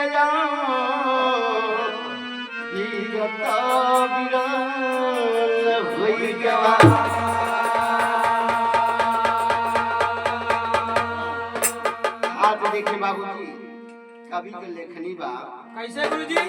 गया वीरता वीरान हो गया। आज देखिए बाबूजी कवि के लेखनी बा कैसे गुरुजी?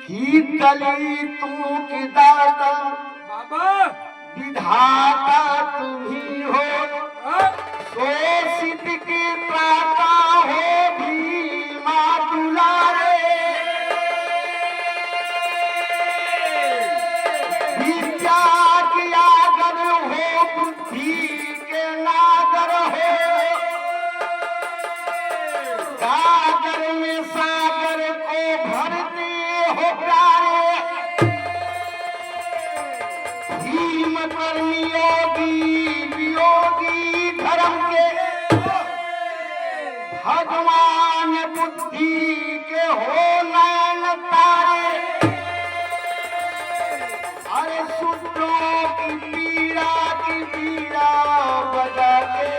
ही कली तू के दाता बाबा विधाता तुम्ही हो, शोषित के त्राता हो भीमा दुलारे। विद्या के आगर हो बुद्धि के नागर हो, सागर में सागर को भरते हो प्यारे। भीम कर्मयोगी वियोगी धर्म के भगवान बुद्धि के हो नयन तारे। अरे शूद्रों की पीड़ा बजा के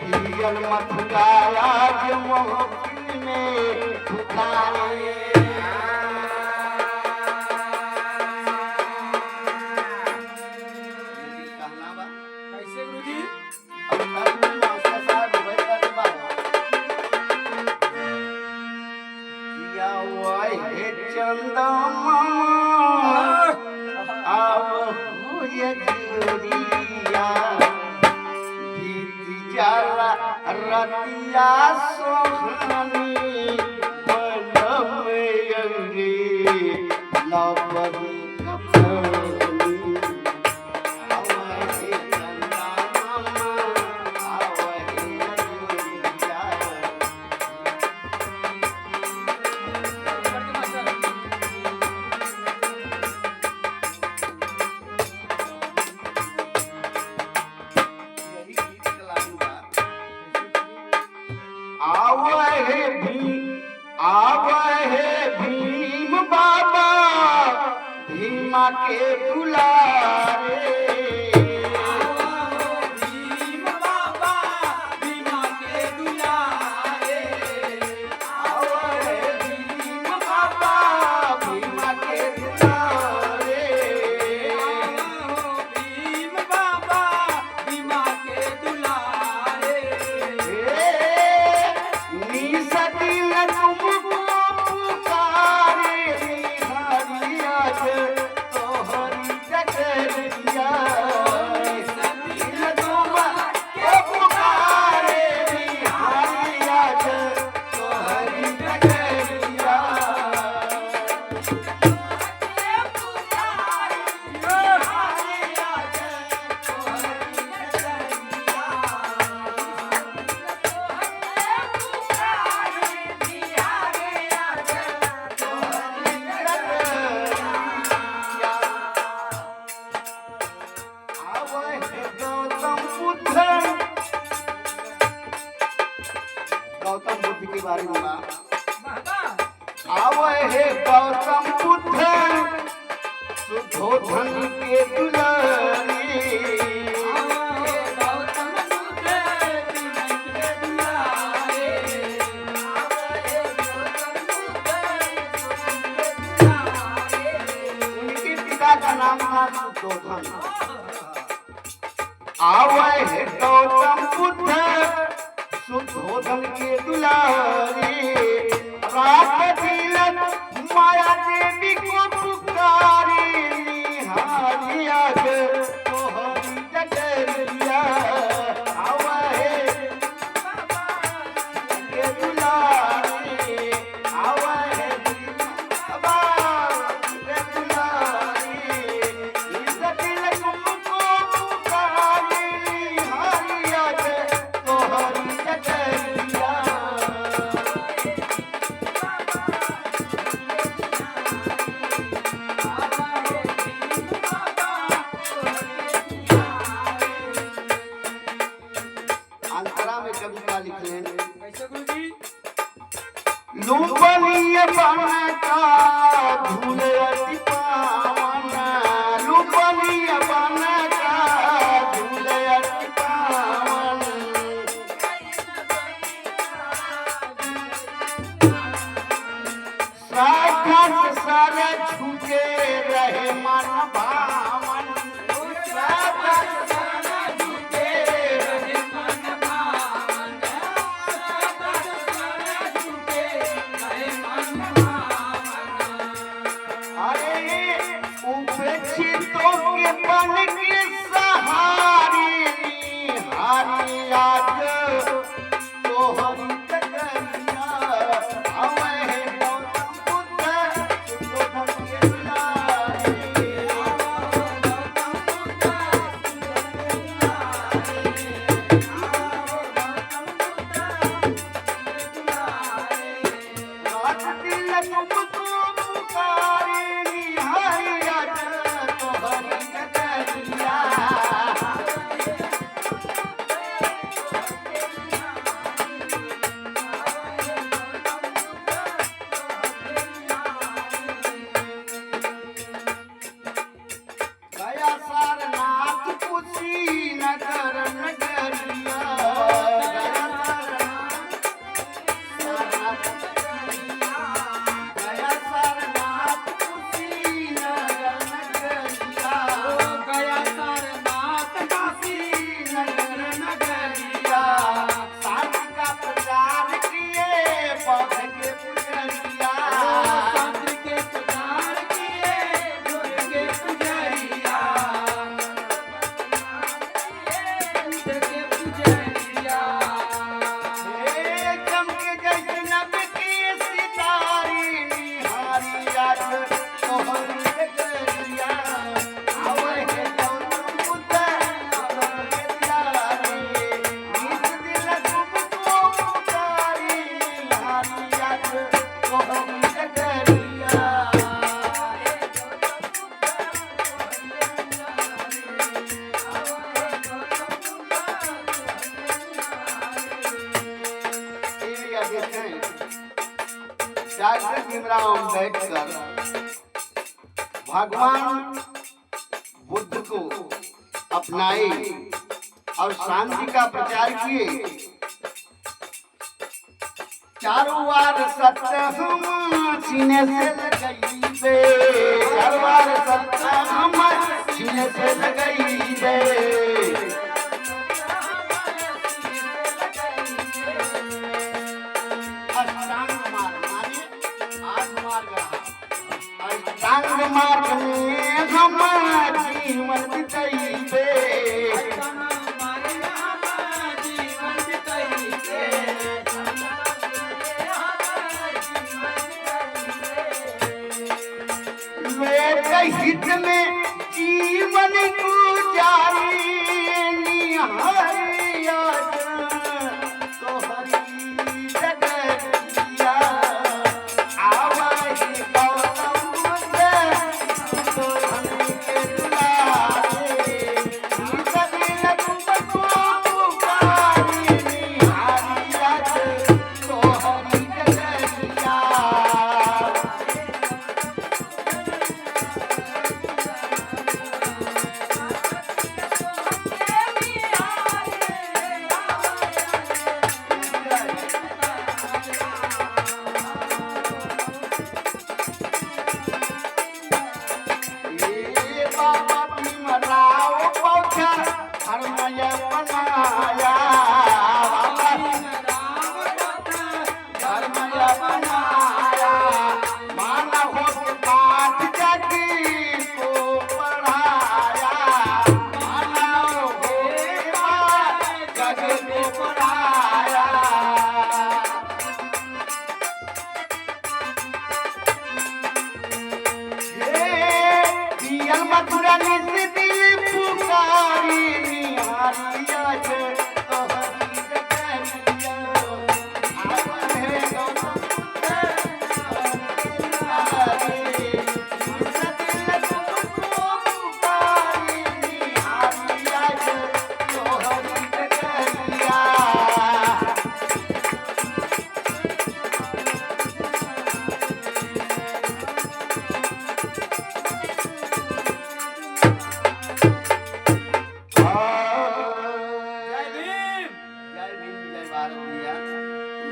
पियल मत गाया जो महफिल में पुकारे। कैसे गुरुजी? चंदा अब हो जूरिया बीत जाला रतिया सोहनी बनम अंगे लबरी कफनी। आवहे चंदा आवहे जूरिया आवहे भीम बाबा भीमा के दुलारे। भीम बाबा भीमा के दुलारे। आवहे भीम बाबा भीमा के दुलारे। भीम बाबा भीमा के दुलारे। निसदिन तुमको पुकारे हरिया तोहरी जगरिया। निसदिन तुमको पुकारे हरिया तोहरी जगरिया। गौतम बुद्ध के बारे में आवहे गौतम बुद्ध सुधोधन के दुलारी। उनके पिता का नाम था सुधोधन। आवहे गौतम बुद्ध सुधोधन के दुलारी। रात दिन माया देवी को पुकारी निहारिया तोहरी जगरिया। आवहे के दुलारी आवहे बाबा के दुलारी। इस दिल तुमको पुकारी निहारिया तोहरी जगरिया। लुबनिय बनता धूलती पावन। लुबनिय बनता धूलती पावन। आज तो हम तकरिया आवे है गौतम बुद्ध सुबोधन के दुलारे रात दिल तुमको पुकारे निहारी आज तो हम तकरिया गया सारनाथ कुशीनगर नगरिया गया सारनाथ कुशीनगर नगरिया गया सारनाथ काशी नगर नगरिया शांति का प्रचार किए पौध के पुजरिया शांति के प्रचार किए बुद्ध के पुजरिया बुद्ध के पुजरिया हे चमके जैसे नब की सितारे निहारी आज तोहर नगरिया आवे है गौतम बुद्ध सुबोधन के दुलारे इस दिल तुमको पुकारे निहारी आज तोहर नगरिया एरिया देखें डॉक्टर भीमराव अम्बेडकर भगवान बुद्ध को अपनाए और शांति का प्रचार किए चारों वार सत्य हम सीने से लगई दे चारों वार सत्य हम सीने से लगई दे अष्टांग मार्ग माने आठ मार्ग रहा अष्टांग मार्ग में हम जीवन बिताई दे लोक हित में